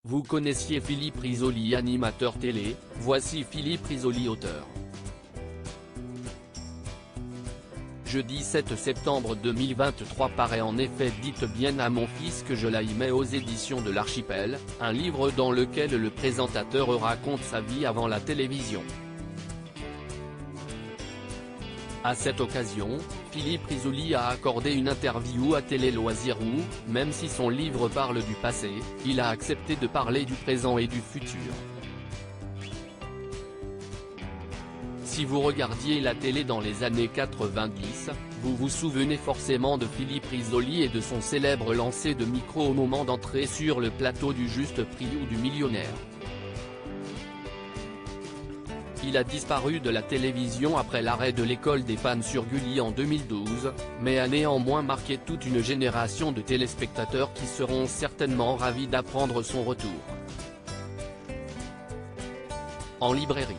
Vous connaissiez Philippe Risoli, animateur télé, voici Philippe Risoli, auteur. Jeudi 7 septembre 2023 paraît en effet Dites bien à mon fils que je l'aimais aux éditions de l'Archipel, un livre dans lequel le présentateur raconte sa vie avant la télévision. À cette occasion, Philippe Risoli a accordé une interview à Télé Loisirs où, même si son livre parle du passé, il a accepté de parler du présent et du futur. Si vous regardiez la télé dans les années 90, vous vous souvenez forcément de Philippe Risoli et de son célèbre lancer de micro au moment d'entrer sur le plateau du Juste Prix ou du Millionnaire. Il a disparu de la télévision après l'arrêt de l'école des fans sur Gulli en 2012, mais a néanmoins marqué toute une génération de téléspectateurs qui seront certainement ravis d'apprendre son retour. En librairie.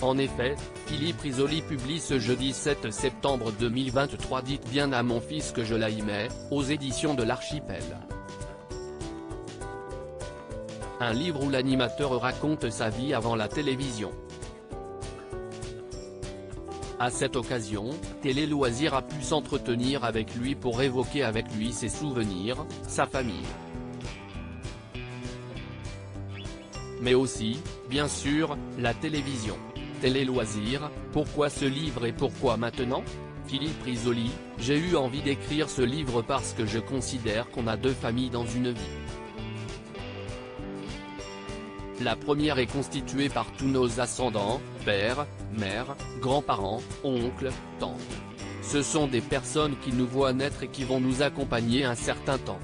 En effet, Philippe Risoli publie ce jeudi 7 septembre 2023 Dites bien à mon fils que je l'aimais, aux éditions de l'Archipel. Un livre où l'animateur raconte sa vie avant la télévision. À cette occasion, Télé Loisirs a pu s'entretenir avec lui pour évoquer avec lui ses souvenirs, sa famille. Mais aussi, bien sûr, la télévision. Télé Loisirs, pourquoi ce livre et pourquoi maintenant ? Philippe Risoli, j'ai eu envie d'écrire ce livre parce que je considère qu'on a deux familles dans une vie. La première est constituée par tous nos ascendants, père, mère, grands-parents, oncles, tantes. Ce sont des personnes qui nous voient naître et qui vont nous accompagner un certain temps.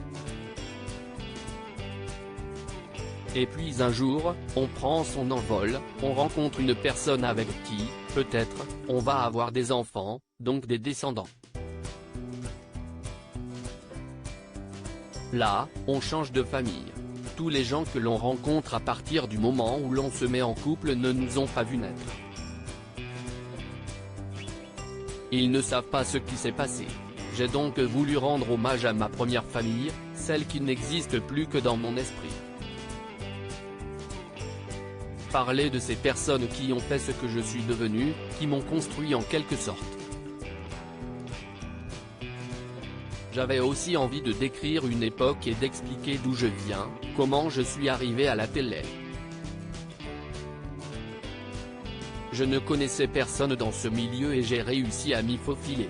Et puis un jour, on prend son envol, on rencontre une personne avec qui, peut-être, on va avoir des enfants, donc des descendants. Là, on change de famille. Tous les gens que l'on rencontre à partir du moment où l'on se met en couple ne nous ont pas vu naître. Ils ne savent pas ce qui s'est passé. J'ai donc voulu rendre hommage à ma première famille, celle qui n'existe plus que dans mon esprit. Parler de ces personnes qui ont fait ce que je suis devenu, qui m'ont construit en quelque sorte. J'avais aussi envie de décrire une époque et d'expliquer d'où je viens, comment je suis arrivé à la télé. Je ne connaissais personne dans ce milieu et j'ai réussi à m'y faufiler.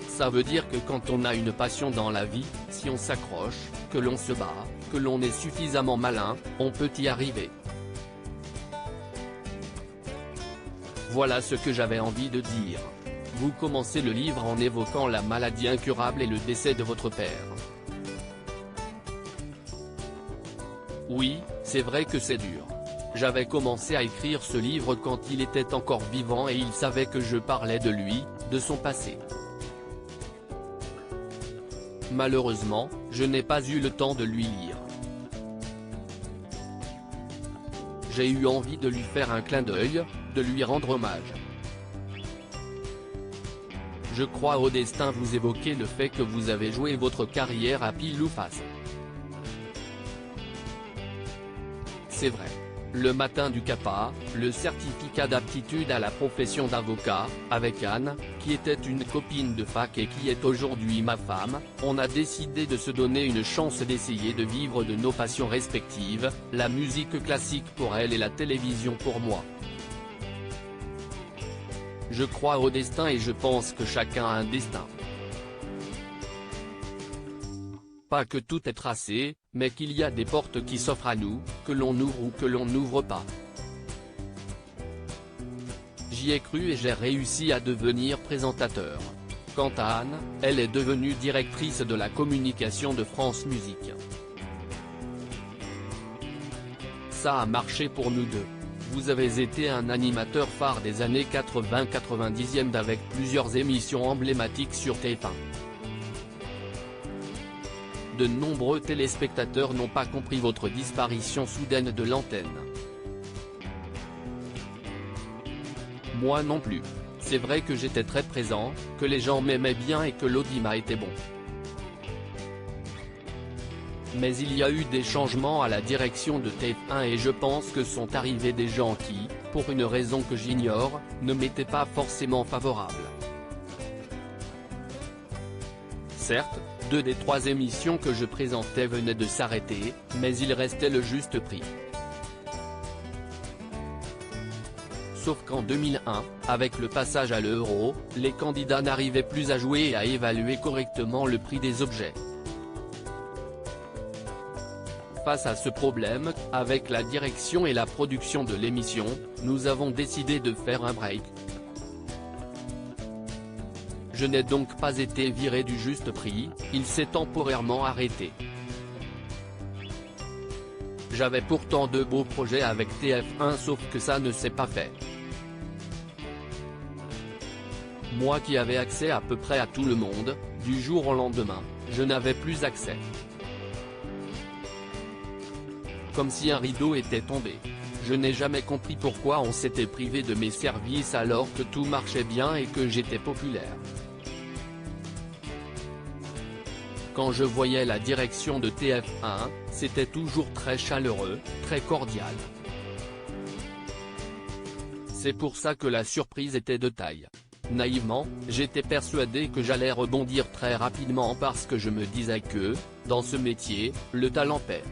Ça veut dire que quand on a une passion dans la vie, si on s'accroche, que l'on se bat, que l'on est suffisamment malin, on peut y arriver. Voilà ce que j'avais envie de dire. Vous commencez le livre en évoquant la maladie incurable et le décès de votre père. Oui, c'est vrai que c'est dur. J'avais commencé à écrire ce livre quand il était encore vivant et il savait que je parlais de lui, de son passé. Malheureusement, je n'ai pas eu le temps de lui lire. J'ai eu envie de lui faire un clin d'œil, de lui rendre hommage. Je crois au destin. Vous évoquez le fait que vous avez joué votre carrière à pile ou face. C'est vrai. Le matin du CAPA, le certificat d'aptitude à la profession d'avocat, avec Anne, qui était une copine de fac et qui est aujourd'hui ma femme, on a décidé de se donner une chance d'essayer de vivre de nos passions respectives, la musique classique pour elle et la télévision pour moi. Je crois au destin et je pense que chacun a un destin. Pas que tout est tracé, mais qu'il y a des portes qui s'offrent à nous, que l'on ouvre ou que l'on n'ouvre pas. J'y ai cru et j'ai réussi à devenir présentateur. Quant à Anne, elle est devenue directrice de la communication de France Musique. Ça a marché pour nous deux. Vous avez été un animateur phare des années 80-90 avec plusieurs émissions emblématiques sur TF1. De nombreux téléspectateurs n'ont pas compris votre disparition soudaine de l'antenne. Moi non plus. C'est vrai que j'étais très présent, que les gens m'aimaient bien et que l'audimat était bon. Mais il y a eu des changements à la direction de TF1 et je pense que sont arrivés des gens qui, pour une raison que j'ignore, ne m'étaient pas forcément favorables. Certes, 2 des 3 émissions que je présentais venaient de s'arrêter, mais il restait le juste prix. Sauf qu'en 2001, avec le passage à l'euro, les candidats n'arrivaient plus à jouer et à évaluer correctement le prix des objets. Face à ce problème, avec la direction et la production de l'émission, nous avons décidé de faire un break. Je n'ai donc pas été viré du juste prix, il s'est temporairement arrêté. J'avais pourtant de beaux projets avec TF1 sauf que ça ne s'est pas fait. Moi qui avais accès à peu près à tout le monde, du jour au lendemain, je n'avais plus accès. Comme si un rideau était tombé. Je n'ai jamais compris pourquoi on s'était privé de mes services alors que tout marchait bien et que j'étais populaire. Quand je voyais la direction de TF1, c'était toujours très chaleureux, très cordial. C'est pour ça que la surprise était de taille. Naïvement, j'étais persuadé que j'allais rebondir très rapidement parce que je me disais que, dans ce métier, le talent paie.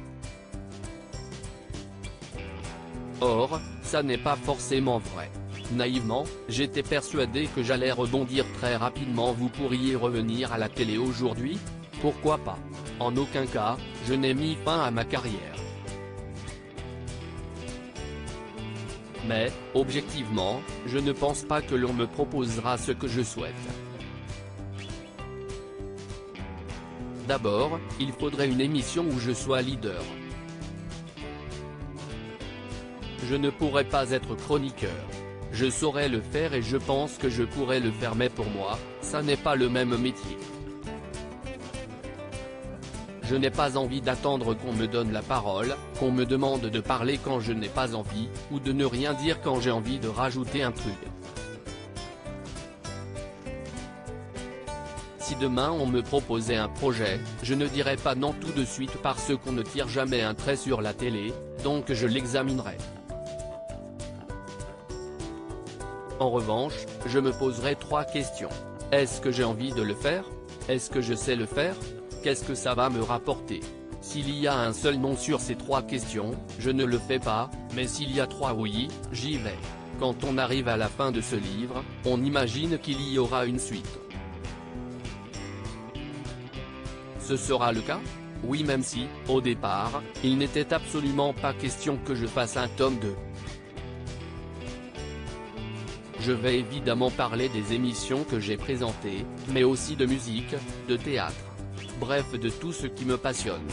Or, ça n'est pas forcément vrai. Naïvement, j'étais persuadé que j'allais rebondir très rapidement. Vous pourriez revenir à la télé aujourd'hui? Pourquoi pas? En aucun cas, je n'ai mis fin à ma carrière. Mais, objectivement, je ne pense pas que l'on me proposera ce que je souhaite. D'abord, il faudrait une émission où je sois leader. Je ne pourrais pas être chroniqueur. Je saurais le faire et je pense que je pourrais le faire mais pour moi, ça n'est pas le même métier. Je n'ai pas envie d'attendre qu'on me donne la parole, qu'on me demande de parler quand je n'ai pas envie, ou de ne rien dire quand j'ai envie de rajouter un truc. Si demain on me proposait un projet, je ne dirais pas non tout de suite parce qu'on ne tire jamais un trait sur la télé, donc je l'examinerai. En revanche, je me poserai 3 questions. Est-ce que j'ai envie de le faire? Est-ce que je sais le faire? Qu'est-ce que ça va me rapporter? S'il y a un seul non sur ces 3 questions, je ne le fais pas, mais s'il y a 3 oui, j'y vais. Quand on arrive à la fin de ce livre, on imagine qu'il y aura une suite. Ce sera le cas? Oui, même si, au départ, il n'était absolument pas question que je fasse un tome 2. Je vais évidemment parler des émissions que j'ai présentées, mais aussi de musique, de théâtre. Bref, de tout ce qui me passionne.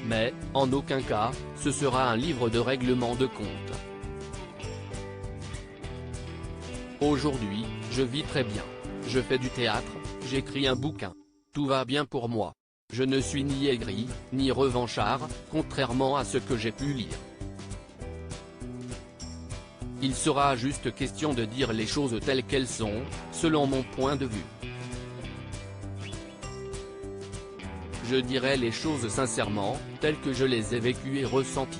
Mais, en aucun cas, ce sera un livre de règlement de compte. Aujourd'hui, je vis très bien. Je fais du théâtre, j'écris un bouquin. Tout va bien pour moi. Je ne suis ni aigri, ni revanchard, contrairement à ce que j'ai pu lire. Il sera juste question de dire les choses telles qu'elles sont, selon mon point de vue. Je dirai les choses sincèrement, telles que je les ai vécues et ressenties.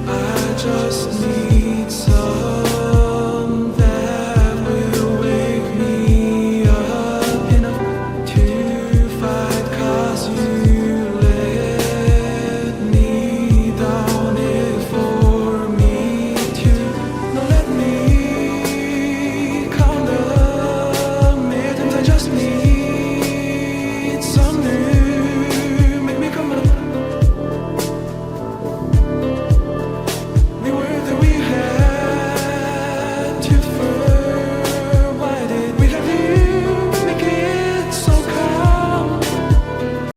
I just need some